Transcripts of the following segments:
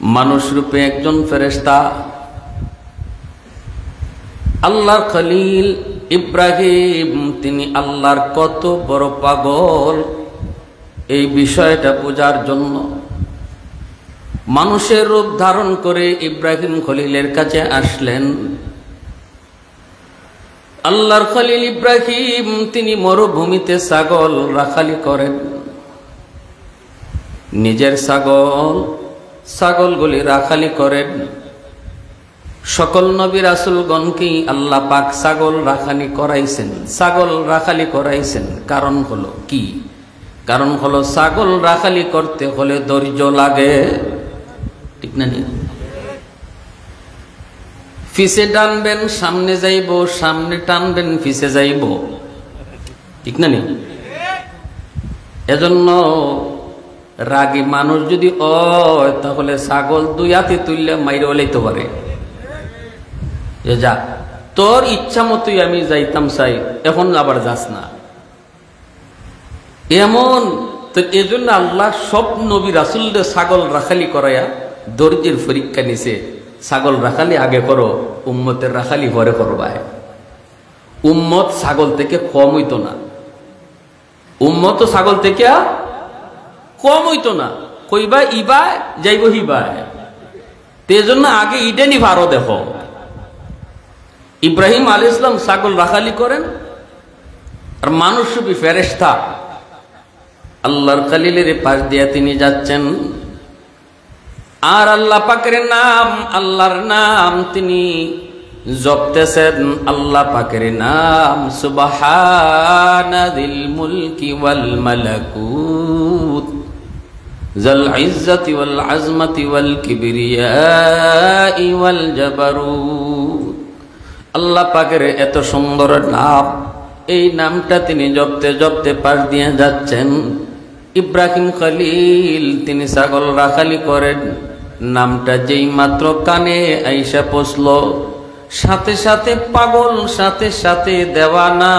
মানুষ রূপে একজন ফেরেশতা আল্লাহর খলিল ইব্রাহিম তিনি আল্লাহর কত বড় পাগল এই বিষয়টা বোঝার জন্য মানুষের রূপ ধারণ করে ইব্রাহিম খলিলের কাছে আসলেন। আল্লাহর খলিল ইব্রাহিম তিনি মরুভূমিতে ছাগল রাখালি করেন। নিজের ছাগলগুলি রাখালি করেন। সকল নবী রাসূলগণকে আল্লাহ পাক ছাগল রাখালি করাইছেন। কারণ হলো কি? কারণ হলো ছাগল রাখালি করতে হলে ধৈর্য লাগে, ঠিক না? পিছে টানবেন সামনে যাইব, সামনে টানবেন পিছে যাইব, ঠিক না? এজন্য রাগী মানুষ যদি হয় তাহলে ছাগল দুই হাতে তুললে মাইরে ওলাইতে পারে। যা তোর ইচ্ছা মতোই আমি যাইতাম চাই, এখন আবার যাস না, এমন তো। এজন্য আল্লাহ সব নবী রাসূলদের ছাগল রাখালি করাইয়া ধৈর্যের পরীক্ষা নিছে। ছাগল রাখালি আগে করো, উম্মতের রাখালি পরে করবা। উম্মত ছাগল থেকে কম হইতো না, উম্মত ছাগল থেকে কম হইতো না। কইবা ইবা যাইব হিবা, তেজন্য আগে ইডেনি ভারো দেখো। ইব্রাহিম আলাইহিস সালাম ছাগল রাখালি করেন, আর মানুষ রূপী ফেরেশতা আল্লাহর খলিলের পাশ দিয়ে তিনি যাচ্ছেন। আর আল্লাহ পাকের নাম, আল্লাহর নাম তিনি জপতেছেন। আল্লাহ পাকের নাম সুবহানাদিল মুলকি ওয়াল মালাকুত যাল ইজ্জতি ওয়াল আজমতি ওয়াল কিবরিয়াই ওয়াল জাবারুত। আল্লাহ পাকের এত সুন্দর নাম, এই নামটা তিনি জপতে জপতে পাশ দিয়ে যাচ্ছেন। ইব্রাহিম খলিল তিনি ছাগল রাখালি করেন। নামটা যেই মাত্র কানে আইসা পৌঁছল, সাথে সাথে পাগল, সাথে সাথে দেওয়ানা।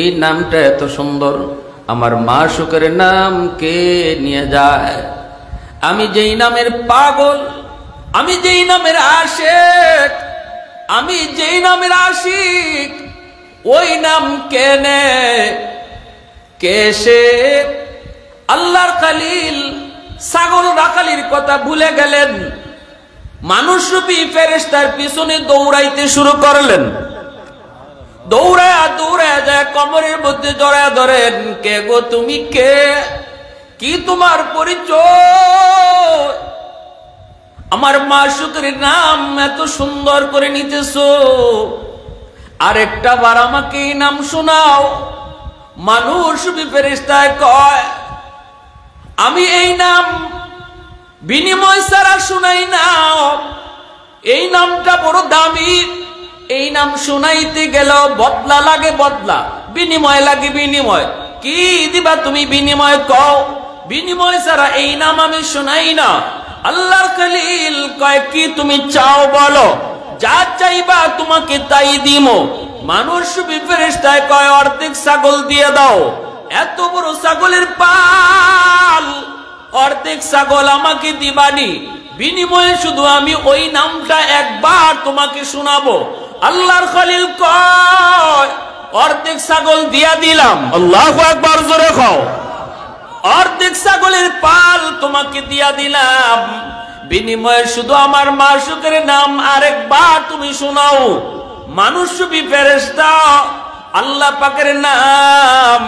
এই নামটা এত সুন্দর, আমার মাশূকের নাম কে নিয়ে যায়? আমি যেই নামের পাগল, আমি যেই নামের আশিক, আমি যেই নামের আশিক, ওই নাম কেনে কেসে? আল্লাহর খলিল ছাগল রাখালির কথা ভুলে গেলেন, মানুষরূপী ফেরেশতার পিছনে দৌড়াইতে শুরু করলেন। দৌড়ায়া দৌড়ায়া যায় কোমরের মধ্যে জড়ায়া ধরেন। কে গো তুমি? কে? কি তোমার পরিচয়? আমার মাশূকের নাম এত সুন্দর করে নিতেছো, আরেকটা বার আমাকে এই নাম শোনাও। মানুষরূপী ফেরেশতায় কয়, আমি এই নাম বিনিময় ছাড়া শুনাই না। এই নামটা বড় দামি, এই নাম শুনাইতে গেল বদলা লাগে, বদলা, বিনিময় লাগে, বিনিময়। কি দিবা তুমি বিনিময়? কও। বিনিময় ছাড়া এই নাম আমি শুনাই না। আল্লাহর খলিল কয়, কি তুমি চাও বলো, যা চাইবা তোমাকে তাই দিমো। মানুষরূপী ফেরেশতায় কয়, অর্ধেক ছাগল দিয়ে দাও। এত বড় ছাগলের পাল, অর্ধেক ছাগল আমাকে দিবানি, বিনিময়ে শুধু আমি ওই নামটা একবার তোমাকে শোনাবো। আল্লাহর খলিল কয়, অর্ধেক ছাগল দিয়া দিলাম। আল্লাহু আকবার, জোরে কও। অর্ধেক ছাগলের পাল তোমাকে দিয়া দিলাম, বিনিময়ে শুধু আমার মাশূকের নাম আরেকবার তুমি শোনাও। মানুষরূপী ফেরেশতা আল্লাহ পাকের নাম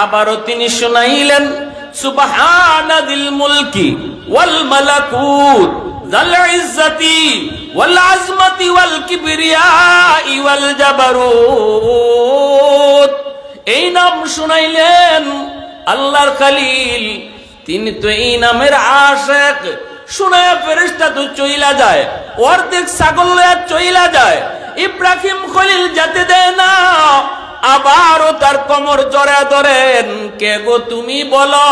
আবারও তিনি শুনাইলেন। সুবহানাদিল মুলকি ওয়াল মালাকুত যাল ইজ্জতি ওয়াল আজমতি ওয়াল কিবরিয়াই ওয়াল জাবারুত। এই নাম শুনাইলেন আল্লাহর খলিল। তিনি তো এই নামের আশিক। শুনায়া ফেরেশতা তো চইলা যায়, অর্ধেক ছাগল লইয়া চইলা যায়। ইব্রাহিম খলিল যেতে দেয় না, আবারও তার কোমর জড়া ধরেন। কে গো তুমি? বলো।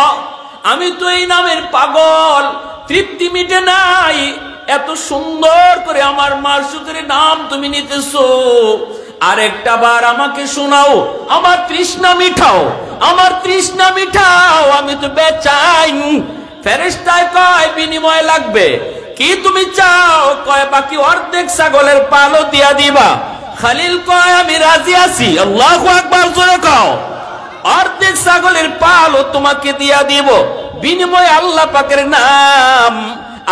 আমি তো এই নামের পাগল, তৃপ্তি মিটে নাই। এত সুন্দর করে আমার মাশূকের নাম তুমি নিতেছো, আরেকটা বার আমাকে শোনাও, আমার তৃষ্ণা মিটাও, আমার তৃষ্ণা মিটাও। আমি তো বেচাইন। ফেরেশতায় কয় বিনিময় লাগবে কি তুমি চাও? কয় বাকি অর্ধেক ছাগলের পালও দিয়া দিবা। খলিল কয় আমি রাজি আছি। আল্লাহু আকবার জোরে কও। অর্ধেক ছাগলের পালও তোমাকে দিয়া দিব, বিনিময়ে আল্লাহ পাকের নাম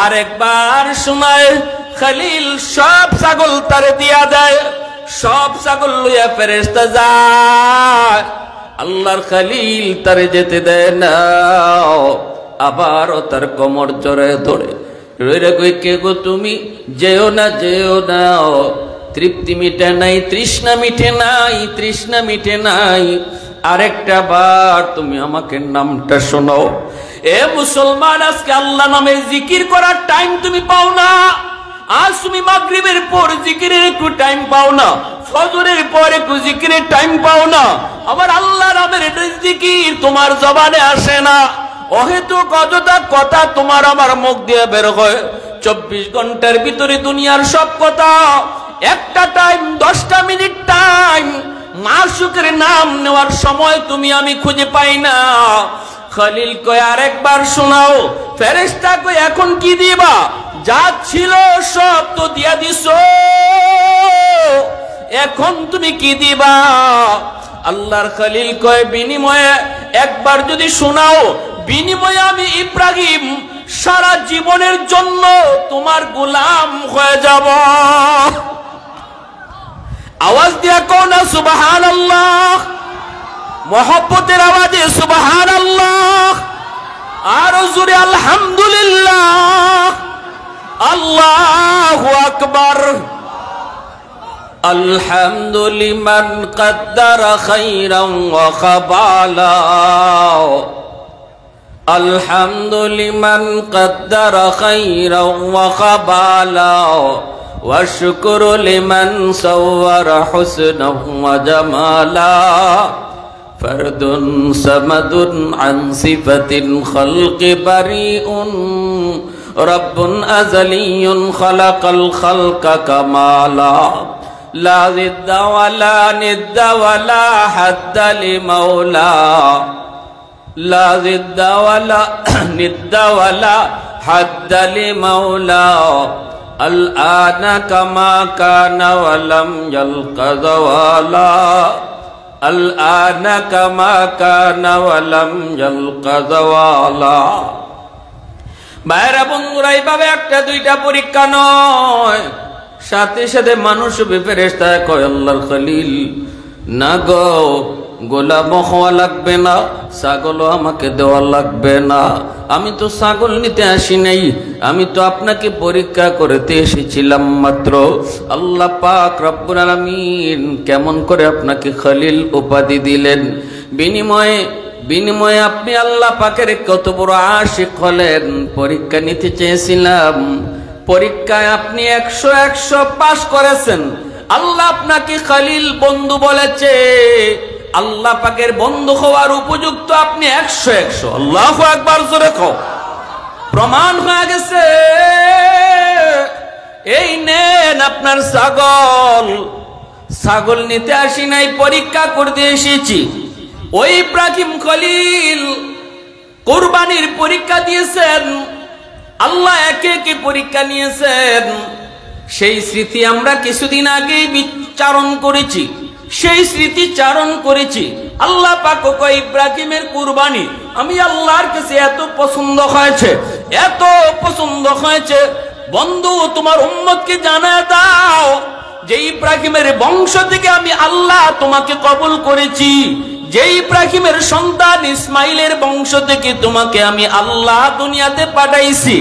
আরেকবার শোনায়। খলিল সব ছাগল তারে দিয়া দেয়, সব ছাগল লইয়া ফেরেশতা যায়। আল্লাহর খলিল তারে যেতে দেয় না, আবারও তার কোমর জড়ায় ধরে রইরা কই কে গো তুমি? যেও না যেও না, তৃপ্তি মিটে নাই, তৃষ্ণা মিটে নাই, তৃষ্ণা মিটে নাই, আরেকটা বার তুমি আমাকে নামটা শোনাও। এ মুসলমান, আজকে আল্লাহ নামের জিকির করার টাইম তুমি পাও না। আজ তুমি মাগরিবের পর জিকিরের একটু টাইম পাও না, ফজরের পর একটু জিকিরের টাইম পাও না। আবার আল্লাহ নামের জিকির তোমার জবানে আসে না। অহেতুক অযথা কথা তোমার আমার মুখ দিয়ে বের হয়। 24 ঘন্টার ভিতরে দুনিয়ার সব কথা, একটা টাইম 10টা মিনিট টাইম মাশউকের নাম নেওয়ার সময় তুমি আমি খুঁজে পাই না। খলিল কয় আরেকবার শোনাও। ফেরেশতা কয় এখন কি দিবা? যা ছিল সব তো দিয়া দিছো, এখন তুমি কি দিবা? আল্লাহর খলিল কয় বিনিময়ে একবার যদি শোনাও, বিনিময়ে আমি ইব্রাহিম সারা জীবনের জন্য তোমার গোলাম হয়ে যাব। আওয়াজ দিয়া কও না সুবহানাল্লাহ, মোহব্বতের আওয়াজে সুবহানাল্লাহ, আর জোরে আলহামদুলিল্লাহ, আল্লাহু আকবার। আলহামদুলিমান কদ্দারা খাইরান ওয়া খাবালা, আলহামদুলিমান কদ্দারা খাইরান ওয়া খাবালা, ওয়া শুকরু লিমান সাওয়ারা হুসনান ওয়া জামালা, ফরদুন সামাদুন আন সিফাতিন খালকি বারিউন, রব্বুন আযালিয়ুন খালাকাল খালকা কামালা, লা জিদ্দা ওয়ালা নিদ্দা ওয়ালা হাদ্দা লিমাওলা, লা জিদ্দা ওয়ালা নিদ্দা ওয়ালা হাদ্দা লিমাওলা, আল আনা কামা কানা ওয়ালাম ইয়ালকা যাওয়ালা, আল আনা কামা কানা ওয়ালাম ইয়ালকা যাওয়ালা। ভাইরা বন্ধুরা, এইভাবে একটা দুইটা পরীক্ষা নয়, সাথে সাথে মানুষ ফেরেশতা কয় আল্লাহর খলিল না গো, গোলাম হওয়া লাগবে না, ছাগলও আমাকে দেওয়া লাগবে না। আমি তো ছাগল নিতে আসি নাই, আমি তো আপনাকে পরীক্ষা করতে এসেছিলাম মাত্র। আল্লাহ পাক রব্বুল আলামিন কেমন করে আপনাকে খলিল উপাধি দিলেন? বিনিময়ে আপনি আল্লাহ পাকের কত বড় আশিক হলেন। পরীক্ষা নিতে চেয়েছিলাম, পরীক্ষায় আপনি 100 পাস করেছেন। আল্লাহ আপনাকে খলিল বন্ধু বলেছে, আল্লাহ পাকের বন্ধু হওয়ার উপযুক্ত আপনি 100। আল্লাহু আকবার জোরে কও। প্রমাণ হয়ে গেছে। এই নেন আপনার ছাগল। ছাগল নিতে আসি নাই, পরীক্ষা করতে এসেছি। ওই ইব্রাহিম খলিল কুরবানির পরীক্ষা দিয়েছেন, আল্লাহ একে একে পরীক্ষা নিয়েছেন। সেই স্মৃতি আমরা কিছুদিন আগেই বিচারণ করেছি, সেই স্মৃতি চারণ করেছি। আল্লাহ পাক কয় ইব্রাহিমের কুরবানি আমি আল্লাহর কাছে এত পছন্দ হয়েছে, এত পছন্দ হয়েছে। বন্ধু, তোমার উম্মতকে জানায় দাও যে ইব্রাহিমের বংশ থেকে আমি আল্লাহ তোমাকে কবুল করেছি। যে ইব্রাহিমের সন্তান ইসমাইলের বংশ থেকে তোমাকে আমি আল্লাহ দুনিয়াতে পাঠাইছি।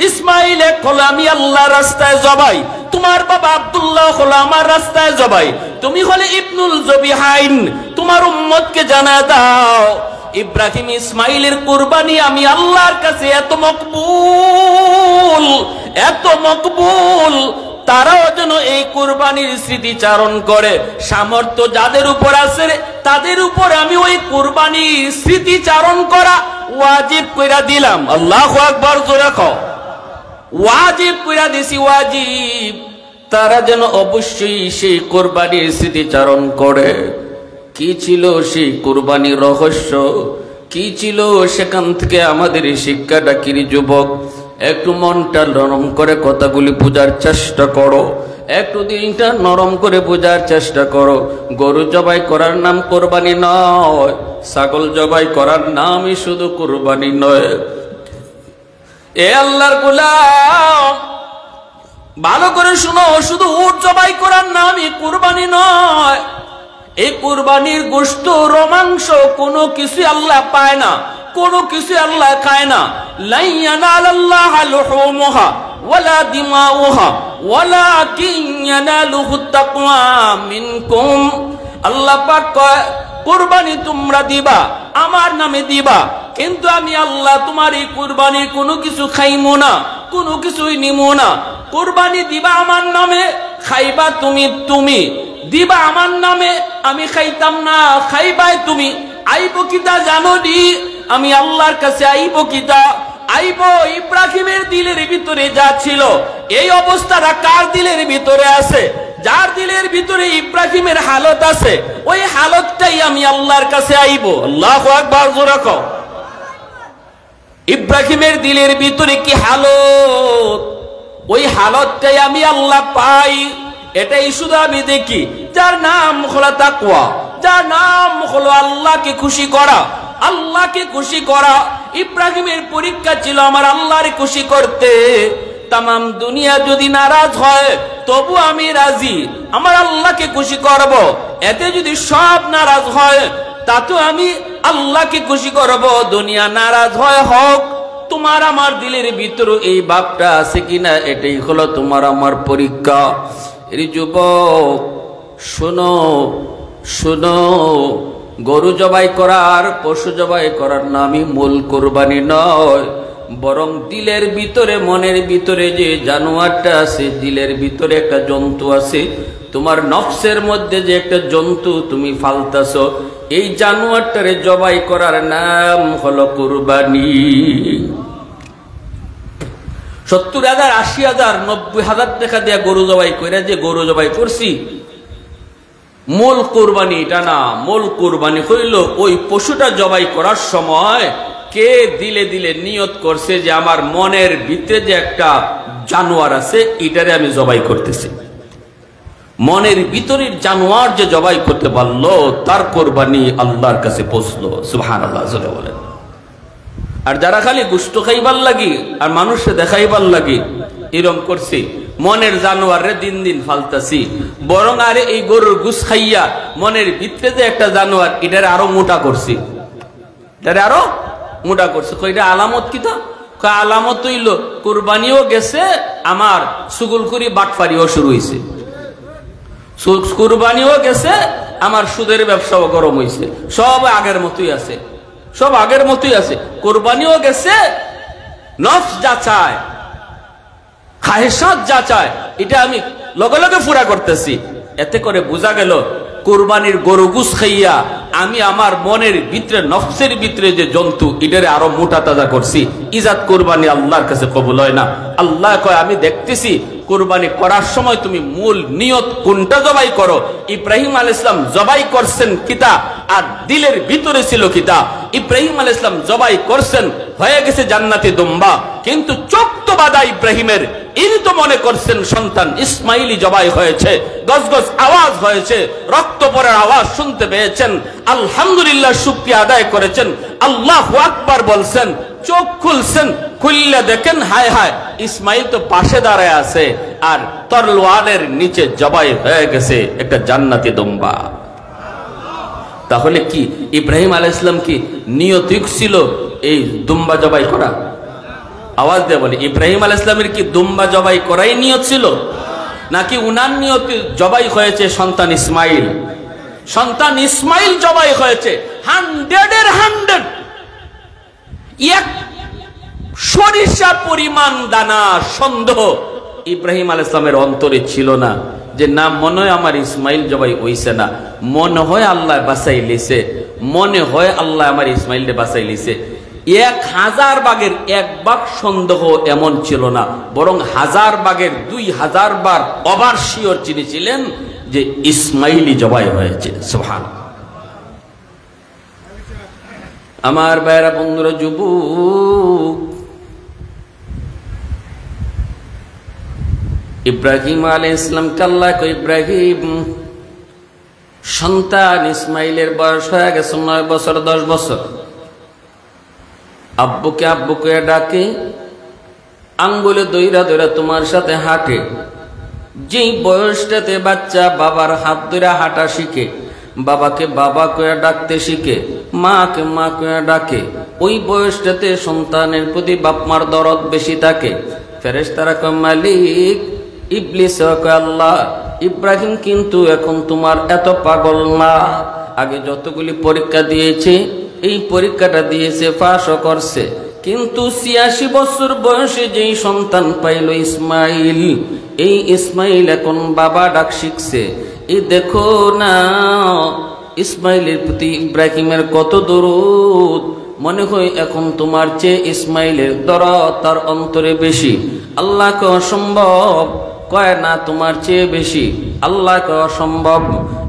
ইসমাইল এক হলো আমি আল্লাহর রাস্তায় জবাই, তোমার বাবা আব্দুল্লাহ হলো আমার রাস্তায় জবাই, তুমি হলে ইবনুল জবিহাইন। তোমার উম্মতকে জানায় দাও ইব্রাহিম ইসমাইলের কুরবানি আমি আল্লাহর কাছে এত মকবুল, এত মকবুল, তারাও যেন এই কুরবানির স্মৃতিচারণ করে। সামর্থ্য যাদের উপর আছে তাদের উপর আমি ওই কুরবানির স্মৃতিচারণ করা ওয়াজিব কইরা দিলাম। আল্লাহু আকবার জোরে কও। ওয়াজিব কইরা দিছি, ওয়াজিব। তারা যেন অবশ্যই সেই কুরবানির স্মৃতিচারণ করে। কি ছিল সেই কুরবানির রহস্য? কি ছিল সেখান থেকে আমাদের এই শিক্ষাটা কি যুবক? একটু মনটা নরম করে কথাগুলি বোঝার চেষ্টা করো, একটু দিনটা নরম করে বোঝার চেষ্টা করো। গরু জবাই করার নাম কোরবানি নয়, ছাগল জবাই করার নামই শুধু কোরবানি নয়। এ আল্লাহর গোলাম, ভালো করে শুনো, শুধু উট জবাই করার নামই কোরবানি নয়। এই কুরবানির গোশত, রোমাংস কোনো কিছু আল্লাহ পায় না, কোনো কিছু আল্লাহ খায় না। লা ইয়ানালাল্লাহু লুহুমুহা ওয়ালা দিমাউহা ওয়ালাকিন ইয়ানালুহুত তাকওয়া মিনকুম। আল্লাহ পাক কয়, কুরবানি তোমরা দিবা, আমার নামে দিবা, কিন্তু আমি আল্লাহ তোমার এই কুরবানির কোনো কিছু খাইমো না, কোনো কিছুই নিমো না। কুরবানি দিবা আমার নামে, খাইবা তুমি দিবা আমার নামে, আমি খাইতাম না, খাইবাই তুমি। আইব কিতা জানো নি? আমি আল্লাহর কাছে আইব কিতা? আইব ইব্রাহিমের দিলের ভিতরে যা ছিল, এই অবস্থাটা কার দিলের ভিতরে আছে? যার দিলের ভিতরে ইব্রাহিমের হালত আছে, ওই হালতটাই আমি আল্লাহর কাছে আইব। আল্লাহু আকবার, জোরে কও। ইব্রাহিমের দিলের ভিতরে কি হালত, ওই হালতটাই আমি আল্লাহ পাই। এটাই শুধু আমি দেখি। যার নাম হলো তাকওয়া, যার নাম হলো আল্লাহকে খুশি করা, আল্লাহকে খুশি করা। ইব্রাহিমের পরীক্ষা ছিল আমার আল্লাহর খুশি করতে। তামাম দুনিয়া যদি নারাজ হয় তবু আমি রাজি, আমার আল্লাহকে খুশি করব। এতে যদি সব নারাজ হয় তাতে আমি আল্লাহকে খুশি করব। দুনিয়া নারাজ হয় হোক, তোমার আমার দিলের ভিতরে এই ভাবটা আছে কিনা, এটাই হলো তোমার আমার পরীক্ষা। এই যুবক শোনো, শোনো, গরু জবাই করার, পশু জবাই করার নামই মূল কোরবানি নয়, বরং দিলের ভিতরে, মনের ভিতরে যে জানোয়ারটা আছে, দিলের ভিতরে একটা জন্তু আছে, তোমার নফসের মধ্যে যে একটা জন্তু তুমি ফালতাছ, এই জানোয়ারটারে জবাই করার নাম হলো কোরবানি। 70,000, 80,000, 90,000 টাকা দিয়ে গরু জবাই করে যে গরু জবাই করছি, মূল কোরবানি এটা না। মূল কোরবানি হইল ওই পশুটা জবাই করার সময় কে দিলে দিলে নিয়ত করছে যে আমার মনের ভিতরে যে একটা জানোয়ার আছে, এটারে আমি জবাই করতেছি। মনের ভিতরের জানোয়ার যে জবাই করতে পারলো, তার কোরবানি আল্লাহর কাছে পৌঁছলো। সুবহানাল্লাহ, জোরে বলেন। আর যারা খালি গোশত খাইবার লাগি আর মানুষে দেখাইবার লাগি এরকম করছি, মনের জানোয়ারে দিন দিন ফালতাছি, বরং আরে এই গরুর গুস খাইয়া মনের ভিতরে যে একটা জানোয়ার, এটারে আরো মোটা করছি, এটারে আরো মোটা করছি। এটা আলামত কিতা? আলামত হইল কুরবানিও গেছে, আমার সুগুলকুরি বাটফারিও শুরু হয়েছে। কুরবানিও গেছে, আমার সুদের ব্যবসাও গরম হয়েছে। সব আগের মতোই আছে, সব আগের মতোই আছে। কোরবানিও গেছে, নফস যা চায়, খাহেসাত যা চায়, এটা আমি লগে লগে পুরা করতেছি। এতে করে বোঝা গেল কোরবানির গরু গুস খাইয়া আমি আমার মনের ভিতরে, নফসের ভিতরে যে জন্তু, এটারে আরো মোটা তাজা করছি। ইজাত কোরবানি আল্লাহর কাছে কবুল হয় না। আল্লাহ কয়, আমি দেখতেছি কোরবানি করার সময় তুমি মূল নিয়ত কোনটা জবাই করো। ইব্রাহিম আলাইহিস সালাম জবাই করছেন কিতা, আর দিলের ভিতরে ছিল কিতা। ইব্রাহিম আলাইহিস সালাম জবাই করছেন, হয়ে গেছে জান্নাতি দুম্বা, কিন্তু চোখ তো বাঁধা ইব্রাহিমের। ইনি তো মনে করছেন সন্তান ইসমাইলি জবাই হয়েছে, গজ গজ আওয়াজ হয়েছে, রক্ত পড়ার আওয়াজ শুনতে পেয়েছেন, আলহামদুলিল্লাহ শুকরিয়া আদায় করেছেন, আল্লাহু আকবার বলছেন, চোখ খুলছেন, খুললে দেখেন হায় হায় ইসমাইল তো পাশে দাঁড়ায় আছে, আর তরোয়ালের নিচে জবাই হয়ে গেছে একটা জান্নাতি দুম্বা। তাহলে কি ইব্রাহিম আলাইহিস সালাম কি নিয়ত ছিল এই দুম্বা জবাই করা? আওয়াজ দিয়ে বলে, ইব্রাহিম আলাইহিস সালামের কি দুম্বা জবাই করাই নিয়ত ছিল, নাকি উনার নিয়ত জবাই হয়েছে সন্তান ইসমাইল? সন্তান ইসমাইল জবাই হয়েছে 100-এর 100। এক সরিষা পরিমাণ দানা সন্দেহ ইব্রাহিম আলাইহিস সালামের অন্তরে ছিল না, যে না মনে হয় আমার ইসমাইল জবাই হইছে না, মনে হয় আল্লাহ বাঁচাই লিছে, মনে হয় আল্লাহ আমার ইসমাইলকে বাঁচাই লিছে। 1000 ভাগের 1 ভাগ সন্দেহ এমন ছিল না, বরং 1000 ভাগের 2000 বার ওভার শিওর তিনি ছিলেন যে ইসমাইলি জবাই হয়েছে। সুবহানাল্লাহ। আমার ভাইরা বন্ধুরা, যুবক, ইব্রাহিম আলাইহিস সালামকে আল্লাহ কয়, ইব্রাহিম, সন্তান ইসমাইলের বয়স হয়ে গেছে 9 বছর 10 বছর। আব্বুকে আব্বুকে ডাকে, আঙ্গুলে দইরা দইরা তোমার সাথে হাঁটে। যেই বয়সটাতে বাচ্চা বাবার হাত ধরে হাঁটা শিখে, বাবাকে বাবা কয়ে ডাকতে শিখে, মাকে মা কয়ে ডাকে, ওই বয়সটাতে সন্তানের প্রতি বাপ মার দরদ বেশি থাকে। ফেরেশতারা কয়, মালিক, ইবলিস কয়, আল্লাহ, ইব্রাহিম কিন্তু এখন তোমার এত পাগল না। আগে যতগুলি পরীক্ষা দিয়েছে, এই পরীক্ষাটা দিয়েছে, পাশও করছে, কিন্তু 86 বছর বয়সে যেই সন্তান পাইল ইসমাইল, এই ইসমাইল এখন বাবা ডাক শিখছে। এই দেখো না ইসমাইলের প্রতি ইব্রাহিমের কত দরদ। মনে হয় এখন তোমার চেয়ে ইসমাইলের দরদ তার অন্তরে বেশি। আল্লাহ কে অসম্ভব, কয় না তোমার চেয়ে বেশি। আল্লাহ কে অসম্ভব,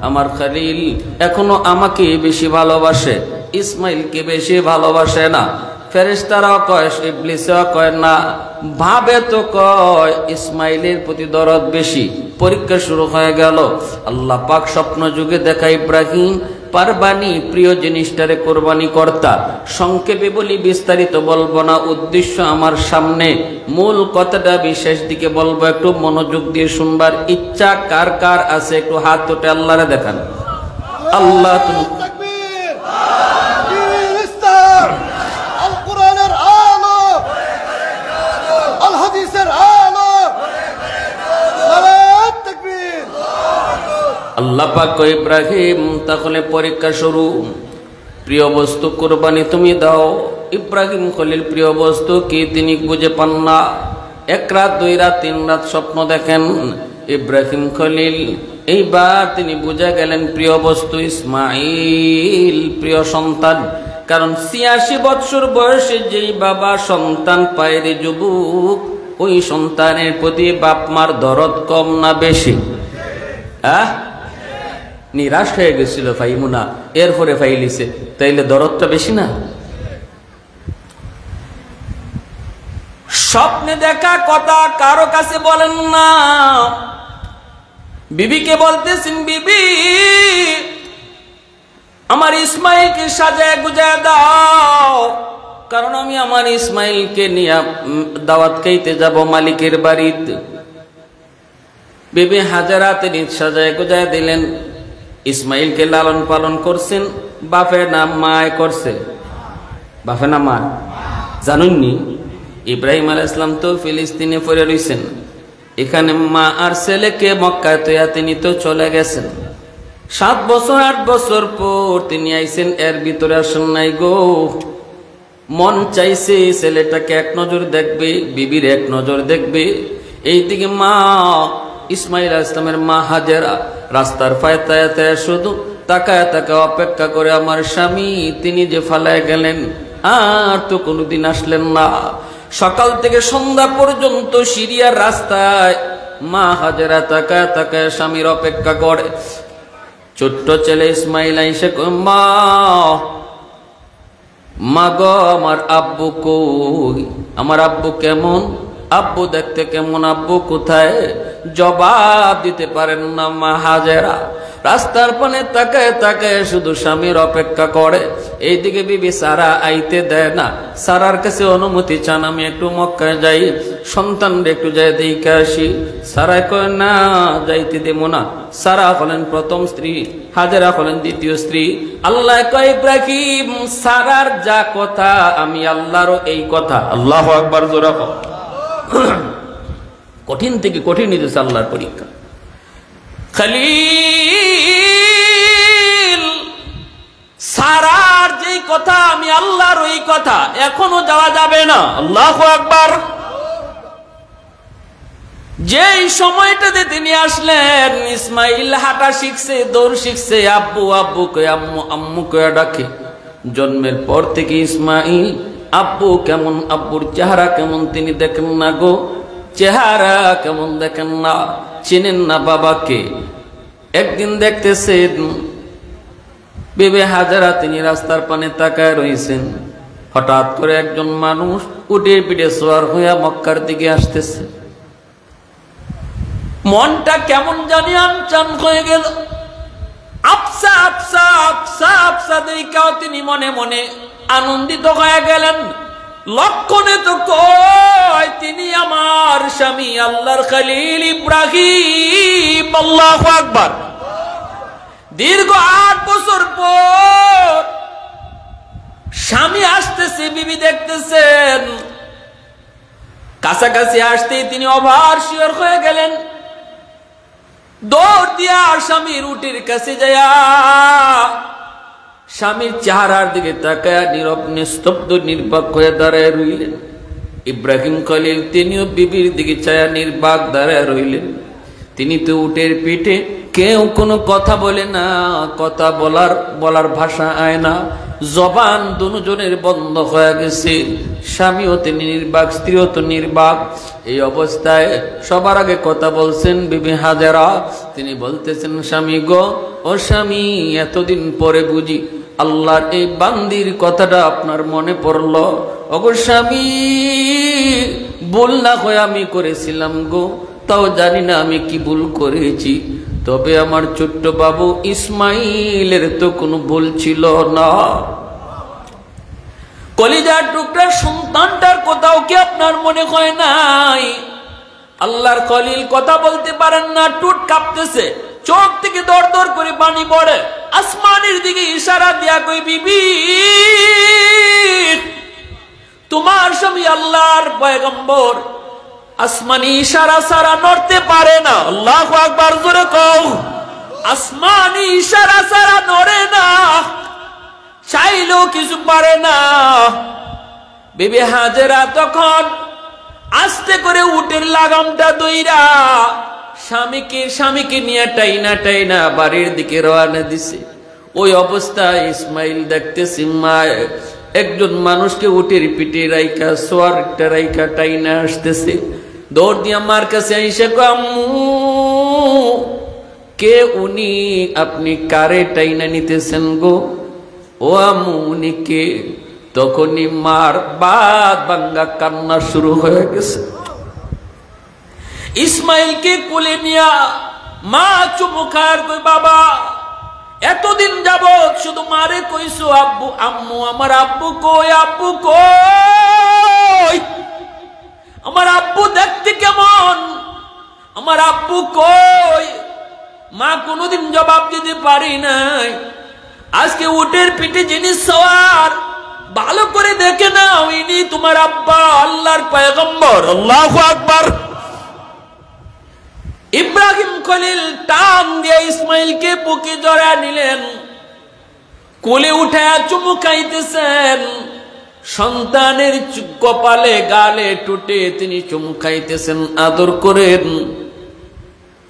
আমার খলিল এখনো আমাকে বেশি ভালোবাসে, ইসমাইলকে বেশি ভালোবাসে না। ফেরেশতারাও কয়, ইবলিসও কয় না, ভাবে তো কয় ইসমাইলের প্রতি দরদ বেশি। পরীক্ষা শুরু হয়ে গেল। আল্লাহ পাক স্বপ্ন যুগে দেখা, ইব্রাহিম পারবানি প্রিয় জিনিসটারে কোরবানি কর্তা। সংক্ষেপে বলি, বিস্তারিত বলবো না, উদ্দেশ্য আমার সামনে, মূল কথাটা বিশেষ দিকে বলবো, একটু মনোযোগ দিয়ে শুনবার ইচ্ছা কার কার আছে একটু হাত উঠে আল্লাহরে দেখান। আল্লাহ তুমি আল্লাহ পাক কয়, ইব্রাহিম তাহলে পরীক্ষা শুরু, প্রিয় বস্তু কুরবানি তুমি দাও। ইব্রাহিম খলিল প্রিয় বস্তু কি তিনি বুঝে পান না। 1 রাত 2 রাত 3 রাত স্বপ্ন দেখেন ইব্রাহিম খলিল। এইবার তিনি বুঝে গেলেন প্রিয় বস্তু ইসমাইল, প্রিয় সন্তান। কারণ 86 বছর বয়সে যেই বাবা সন্তান পায় রে যুবক, ওই সন্তানের প্রতি বাপ মার দরদ কম না বেশি? নিরাশ হয়ে গেছিল ফাইমুনা, এরপরে ফাইলিছে, তাইলে দরদটা বেশি না? স্বপ্নে দেখা কথা কারো কাছে বলেন না। বিবিকে বলতেছেন, বিবি আমার ইসমাইলকে সাজায় গুজায় দাও, কারণ আমি আমার ইসমাইলকে নিয়ে দাওয়াত খাইতে যাব মালিকের বাড়িতে। বিবি হাজারা তিনি সাজায় গুজায় দিলেন। ইসমাইলকে লালন পালন করছেন, বাপের নাম মায় করছে। বাপের নাম মা জানুননি? ইব্রাহিম আলাইহিস সালাম তো ফিলিস্তিনে পড়ে রইছেন, এখানে মা আর ছেলেকে মক্কায় তৈয়া তিনি তো চলে গেছেন। 7 বছর 8 বছর পর তিনি আইছেন, এর ভিতরে আসেন নাই গো। মন চাইছে ছেলেটাকে এক নজর দেখবে, বিবির এক নজর দেখবে। এইদিকে মা ইসমাইল আলাইহিস সালামের মা হাজেরা রাস্তার পায়ে শুধু তাকায় তাকায় অপেক্ষা করে, আমার স্বামী তিনি যে ফালায় গেলেন আর তো কোনোদিন আসলেন না। সকাল থেকে সন্ধ্যা পর্যন্ত সিরিয়ার রাস্তায় মা হাজেরা তাকায় তাকায় স্বামীর অপেক্ষা করে। ছোট্ট ছেলে ইসমাইল আইসে মা, মা গো আমার আব্বু কই, আমার আব্বু কেমন, আব্বু দেখতে কেমন, আব্বু কোথায়? জবাব দিতে পারেন না মা হাজেরা। রাস্তার পানে তাকায় তাকায় শুধু স্বামীর অপেক্ষা করে। এইদিকে বিবি সারা আইতে দেয় না। সারার কাছে অনুমতি চান, আমি একটু মক্কায় যাই, সন্তানরে একটু যাই দেখে আসি। সারাই কয় না, যাইতে দেব না। সারা হলেন প্রথম স্ত্রী, হাজেরা হলেন দ্বিতীয় স্ত্রী। আল্লাহ কয়, ইব্রাহিম সারার যা কথা আমি আল্লাহরও এই কথা। আল্লাহু আকবার, জোরে কও। কঠিন থেকে কঠিন নিতেছে আল্লাহর পরীক্ষা। খলিল সারার যেই কথা আমি আল্লাহর ওই কথা, এখনো যাওয়া যাবে না। আল্লাহু আকবার। যেই সময়টাতে তিনি আসলেন, ইসমাইল হাঁটা শিখছে, দৌড় শিখছে, আব্বু আব্বু কয়ে আম্মু আম্মু কয়ে ডাকে। জন্মের পর থেকে ইসমাইল আব্বু কেমন, আব্বুর চেহারা কেমন তিনি দেখেন না গো। চেহারা কেমন দেখেন না, চিনেন না বাবাকে। একদিন দেখতেছেন বিবি হাজেরা তিনি রাস্তার পানে তাকায় রয়েছেন। হঠাৎ করে একজন মানুষ উটের পিঠে সওয়ার হইয়া মক্কার দিকে আসতেছে। মনটা কেমন জানি আনচান হয়ে গেল। আফসা আফসা আফসা আফসা দেখাও তিনি মনে মনে আনন্দিত হয়ে গেলেন। লক্ষণে তো কয় তিনি আমার স্বামী আল্লাহর খলিল ইব্রাহিম। আল্লাহু আকবার। দীর্ঘ 8 বছর পর স্বামী আসতেছে, বিবি দেখতেছেন। কাছাকাছি আসতেই তিনি অভার শিওর হয়ে গেলেন। দৌড় দিয়া স্বামীর উটের কাছে যায়া স্বামীর চেহারার দিকে তাকায়া নীরব নিস্তব্ধ নির্বাক হয়ে দাঁড়ায় রইলেন। ইব্রাহিম খলিল তিনিও বিবির দিকে চায়া নির্বাক দাঁড়ায় রইলেন। তিনি তো উটের পিঠে, কেউ কোনো কথা বলে না, কথা বলার ভাষা আয় না, জবান দুজনের বন্ধ হয়ে গেছে। স্বামীও তিনি নির্বাক, স্ত্রীও তো নির্বাক। এই অবস্থায় সবার আগে কথা বলছেন বিবি হাজেরা। তিনি বলতেছেন, স্বামী গো, ও স্বামী, এতদিন পরে বুঝি আল্লাহর এই বান্দির কথাটা আপনার মনে পড়ল। ওগো স্বামী, ভুল না হয় আমি করেছিলাম গো, তাও জানি না আমি কি ভুল করেছি। তবে আমার ছোট্ট বাবু ইসমাইলের তো কোনো ভুল ছিল না। কলিজার টুকরা সন্তানটার কোথাও কি আপনার মনে হয় নাই? আল্লাহর খলিল কথা বলতে পারেন না, টুট কাঁপতেছে, চোখ থেকে দর দর করে পানি পড়ে। আসমানের দিকে ইশারা দিয়া কই, বিবি, তোমার স্বামী আল্লাহর পয়গম্বর, আসমানি ইশারা ছাড়া নড়তে পারে না। আল্লাহু আকবার, জোরে কও। আসমানি ইশারা ছাড়া নড়ে না, চাইলেও কিছু পারে না। বিবি হাজেরা তখন আস্তে করে উটের লাগামটা দইরা স্বামীকে নিয়ে টাইনা বাড়ির দিকে রওনা দিছে। ওই অবস্থায় ইসমাইল দেখতেছি মা একজন মানুষকে উটের পিঠে রাইকা, সোয়ারটা রাইকা টাইনা আসতেছে। দৌড় দিয়ে আমার কাছে এসে কয়, আম্মু, কে উনি? আপনি কারে টাইনা নিতেছেন গো? ও আম্মু, উনি কে? তখনই মার বাদ ভাঙ্গা কান্না শুরু হয়ে গেছে। ইসমাইলকে কোলে নিয়া মা চুমু খায়, কই, বাবা, এতদিন যাবত শুধু মারে কইছো আব্বু আম্মু, আমার আব্বু কই? আব্বু কই? আমার আব্বু দেখতে কেমন? আমার আব্বু কই? মা কোনোদিন জবাব দিতে পারি নাই। আজকে উটের পিঠে যিনি সওয়ার, ভালো করে দেখে নাও, ইনি তোমার আব্বা, আল্লাহর পয়গম্বর। আল্লাহু আকবার। ইব্রাহিম খলিল টান দিয়ে ইসমাইলকে বুকে জড়ায় নিলেন, কোলে উঠায় চুমু খাইতেছেন। সন্তানের কপালে, গালে, টুটে তিনি চুমু খাইতেছেন, আদর করেন।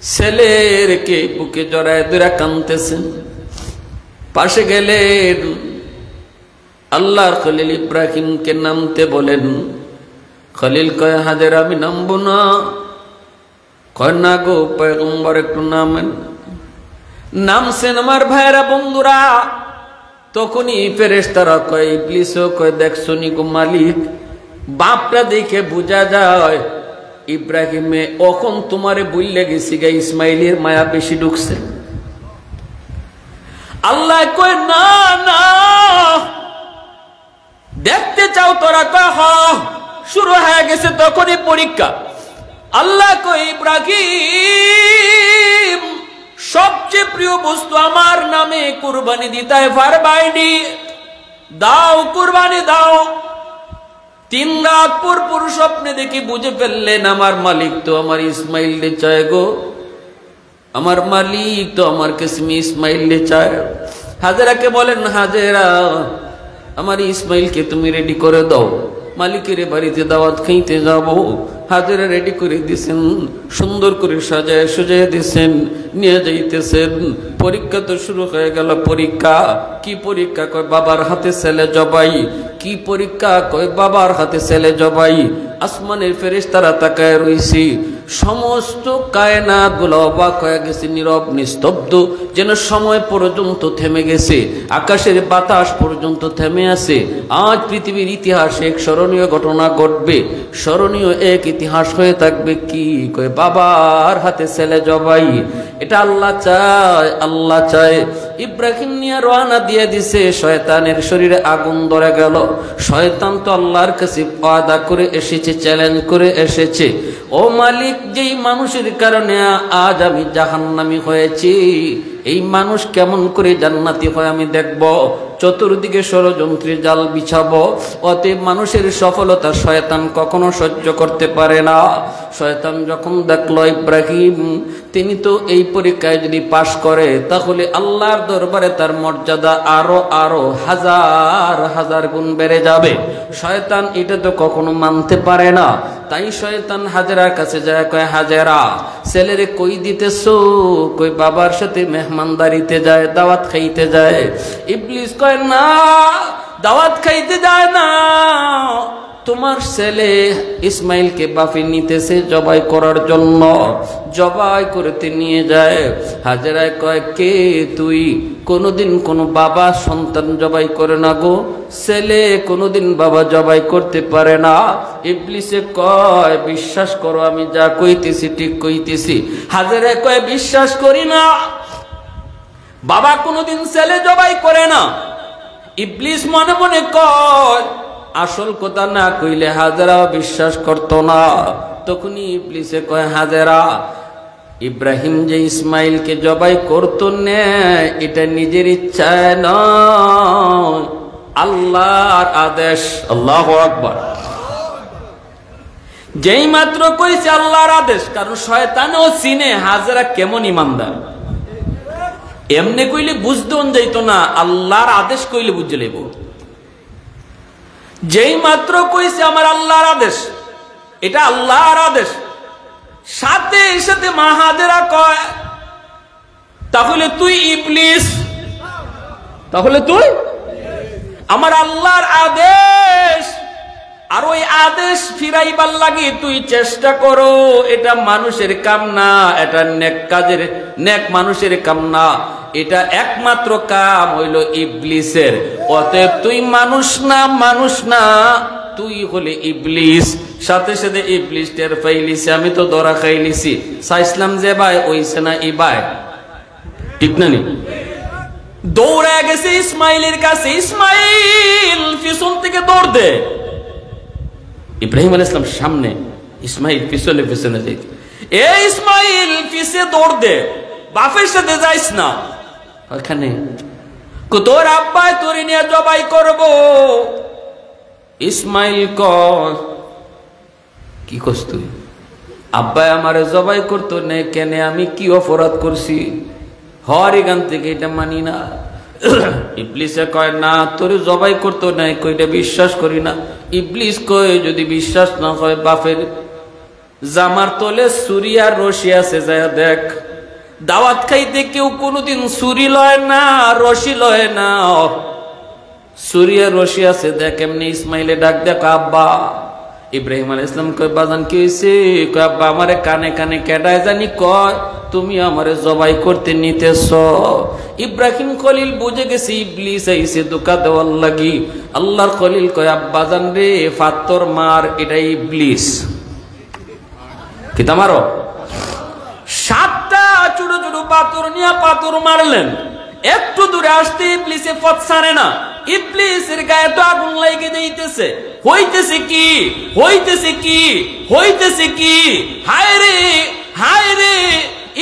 ছেলেরকে বুকে জড়ায় ধরে কাঁদতেছেন। পাশে গেলেন, আল্লাহর খলিল ইব্রাহিমকে নামতে বলেন। খলিল কয়, হাজেরা, আমি নামবো না। কয়, না গো পয়গম্বর, একটু নামেন। নামছেন আমার ভাইরা, বন্ধুরা। তখনই ফেরেশতারা কয়, ইবলিসও কয়, দেখছো নি গো মালিক, বাপটা দেখে বোঝা যায় ইব্রাহিমে এখন তোমারে বললে গেছি গা, ইসমাইলের মায়া বেশি ঢুকছে। আল্লাহ কয়, না না, দেখতে চাও তোরা? কয়, হ, শুরু হয়ে গেছে তখনই পরীক্ষা। আল্লাহ কয়, ইব্রাহিম, সবচেয়ে প্রিয় বস্তু আমার নামে কুরবানি দিতে পারবাইনি, দাও, কুরবানি দাও। 3 রাত পর স্বপ্নে দেখি বুঝে ফেললেন, আমার মালিক তো আমার ইসমাইল রে চায় গো, আমার মালিক তো আমার কিসমে ইসমাইল রে চায়। হাজেরাকে বলেন, হাজেরা, আমার ইসমাইলকে তুমি রেডি করে দাও, মালিকের বাড়িতে দাওয়াত খাইতে যাব। হাজেরা রেডি করে দিছেন, সুন্দর করে সাজায় সুজায় দিছেন, নিয়ে যাইতেছেন। পরীক্ষা তো শুরু হয়ে গেল। পরীক্ষা কি পরীক্ষা? কয়, বাবার হাতে ছেলে জবাই। কি পরীক্ষা? কয়, বাবার হাতে ছেলে জবাই। আসমানের ফেরেশতারা তাকায় রইছি। সমস্ত কায়নাত গুলো অবাক হয়ে গেছে, নীরব নিস্তব্ধ, যেন সময় পর্যন্ত থেমে গেছে, আকাশের বাতাস পর্যন্ত থেমে আছে। আজ পৃথিবীর ইতিহাসে এক স্মরণীয় ঘটনা ঘটবে, স্মরণীয় এক ইতিহাস হয়ে থাকবে। কি কয়? বাবার হাতে ছেলে জবাই। এটা আল্লাহ চায়, আল্লাহ চায়। ইব্রাহিম নিয়ে রওনা দিয়ে দিছে, শয়তানের শরীরে আগুন ধরে গেল। শয়তান তো আল্লাহর কাছে ওয়াদা করে এসেছে, চ্যালেঞ্জ করে এসেছে, ও মালিক, যেই মানুষের কারণে আজ আমি জাহান্নামী হয়েছি, এই মানুষ কেমন করে জান্নাতি হয় আমি দেখব। চতুর্দিকে ষড়যন্ত্রের জাল বিছাবো। অতএব মানুষের সফলতা শয়তান কখনো সহ্য করতে পারে না। শয়তান যখন দেখলো ইব্রাহিম তিনি তো এই পরীক্ষায় যদি পাশ করে, তাহলে আল্লাহর দরবারে তার মর্যাদা আরো আরো হাজার হাজার গুণ বেড়ে যাবে। শয়তান এটা তো কখনো মানতে পারে না। তাই শয়তান হাজেরার কাছে যায়, কয় হাজেরা, ছেলেরে কই দিতেছো? কই বাবার সাথে মেহমানদারিতে যায়, দাওয়াত খাইতে যায়। ইবলিস কয় না, দাওয়াত খাইতে যায় না, তোমার ছেলে ইসমাইলকে বাফি নিতেছে জবাই করার জন্য, জবাই করতে নিয়ে যায়। হাজেরায় কয়, কে তুই? কোনোদিন কোনো বাবা সন্তান জবাই করে না গো, ছেলে কোনোদিন বাবা জবাই করতে পারে না। ইবলিসে কয়, বিশ্বাস করো আমি যা কইতেছি ঠিক কইতেছি। হাজেরায় কয়, বিশ্বাস করি না, বাবা কোনোদিন ছেলে জবাই করে না। ইবলিস মনে মনে কয়, আসল কথা না কইলে হাজেরাও বিশ্বাস করতো না। তখনই ইবলিসে কয়, হাজেরা, ইব্রাহিম যে ইসমাইলকে জবাই করতো না, এটা নিজের ইচ্ছায় নয়, আল্লাহর আদেশ। আল্লাহু আকবার। যেই মাত্র কইছে আল্লাহর আদেশ, কারণ শয়তানও চিনে হাজেরা কেমন ইমানদার। এমনি কইলে বুঝতে যাইতো না, আল্লাহর আদেশ কইলে বুঝে লইব। যেই মাত্র কইছে আমার আল্লাহর আদেশ, এটা আল্লাহর আদেশ, সাথে সাথে মা হাজেরা কয়, তাহলে তুই ইবলিস, তাহলে তুই আমার আল্লাহর আদেশ, আর ওই আদেশ ফিরাইবার লাগি তুই চেষ্টা করো। এটা মানুষের কাম না, এটা নেক কাজের, নেক মানুষের কাম না, এটা একমাত্র কাম হইল ইবলিসের। অতএব তুই মানুষ না, মানুষ না, তুই হলে ইবলিস। সাথে সাথে ইবলিস টের পাইলিছে, আমি তো ধরা খাইলিছি, চাইছিলাম যে ভাই ওইছে না ই ভাই, ঠিক না? দৌড়ে গেছে ইসমাইলের কাছে। ইসমাইল পিছন থেকে দৌড় দে। ইব্রাহিম আলাইহিস সালাম সামনে, ইসমাইল পিছনে পিছনে যাই। এ ইসমাইল পিছে দৌড় দে, বাপের সাথে যাইস না। ওখানে তোর আব্বাই তোর নিয়ে জবাই করব। ইসমাইল কয়, কি করছ তুই? আব্বাই আমারে জবাই করতো না কেন? আমি কি অপরাধ করছি? হর এখান থেকে এটা মানি না। ইবলিসে কয়, না তোর জবাই করতো না, কইটা বিশ্বাস করি না। ইবলিস কয়, যদি বিশ্বাস না হয় বাপের জামার তলে ছুরি আর রশি আছে, যায় দেখ। দাওয়াত খাইতে কেউ কোনোদিন ছুরি লয় না, রশি লয় না, ছুরি আর রশি আছে, দেখ। এমনি ইসমাইলে ডাক দেখ, আব্বা। ইব্রাহিম আলাইহিস সালাম কয়, বাজান কি হইছে? কয়, আব্বা আমারে কানে কানে কেডায় জানি কয় তুমি আমারে জবাই করতে নিতেছ। ইব্রাহিম খলিল বুঝে গেছে ইবলিস আইছে ধোঁকা দেওয়ার লাগি। আল্লাহর খলিল কয়, আব্বা জান রে, পাথর মার, এটা ইবলিস। কি তামারো? 7টা ছোট ছোট পাথর নিয়ে পাথর মারলেন। একটু দূরে আসতে ইবলিসে পথ ছাড়ে না। ইবলিসের গায়ে তো আগুন লেগে যাইতেছে। হইতেছে কি, হইতেছে কি, হইতেছে কি? হায় রে, হায় রে!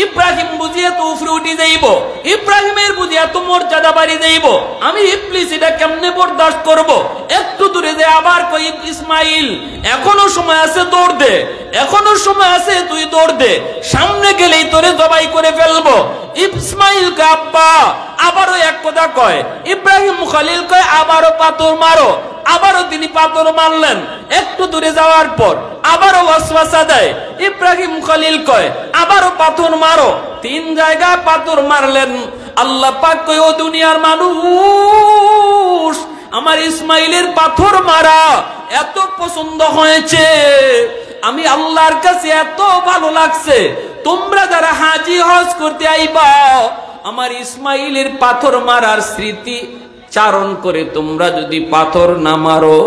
ইব্রাহিম বুঝিয়ে তো উফরে উঠে যাইব, ইব্রাহিমের বুঝিয়ে তো মর্যাদা বাড়ি যাইব। আমি ইবলিস এটা কেমনে বরদাস্ত করব? একটু দূরে যে আবার কই, ইসমাইল এখনো সময় আছে, দৌড় দে, এখনো সময় আছে, তুই দৌড় দে, সামনে গেলেই তোরে জবাই করে ফেলবো। ইসমাইল কে আব্বা আবারও এক কথা কয়। ইব্রাহিম খলিল কয়, আবারও পাথর মারো। আবারও তিনি পাথর মারলেন। একটু দূরে যাওয়ার পর আবারও ওয়াসওয়াসা দেয়। ইব্রাহিম খলিল কয়, আবারও পাথর মারো। 3 জায়গায় পাথর মারলেন। আল্লাহ পাক কয়, ও দুনিয়ার মানুষ, আমার ইসমাইলের পাথর মারা এত পছন্দ হয়েছে, আমি আল্লাহর কাছে এত ভালো লাগছে, তোমরা যারা হাজি হজ করতে আইবা আমার ইসমাইলের পাথর মারার স্মৃতি চারণ করে তোমরা যদি পাথর না মারো,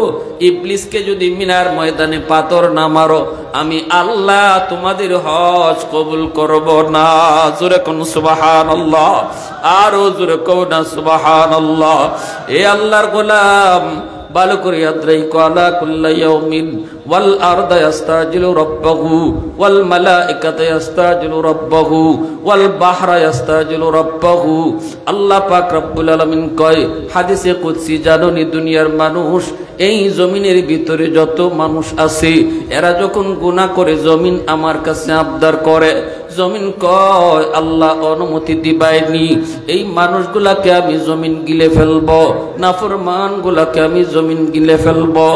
ইবলিসকে যদি মিনার ময়দানে পাথর না মারো, আমি আল্লাহ তোমাদের হজ কবুল করব না। জোরে কোন সুবহানাল্লাহ, আরো জোরে কোন না সুবহানাল্লাহ। এ আল্লাহর গোলাম ভালো করে আদ্রাই কালা কুল্লা ইয়াউমিন ওয়াল আরদা ইস্তাজিলু রাব্বাহু ওয়াল মালাইকাতু ইস্তাজিলু রাব্বাহু ওয়াল বাহরা ইস্তাজিলু রাব্বাহু। আল্লাহ পাক রব্বুল আলামিন কয় হাদিসে কুদসি, জানোনি দুনিয়ার মানুষ, এই জমিনের ভিতরে যত মানুষ আছে এরা যখন গুনাহ করে জমিন আমার কাছে আবদার করে, জমিন কয় আল্লাহ অনুমতি দিবাইনি, এই মানুষগুলাকে আমি জমিন গিলে ফেলবো, নাফরমান গুলাকে আমি জমিন গিলে ফেলবো।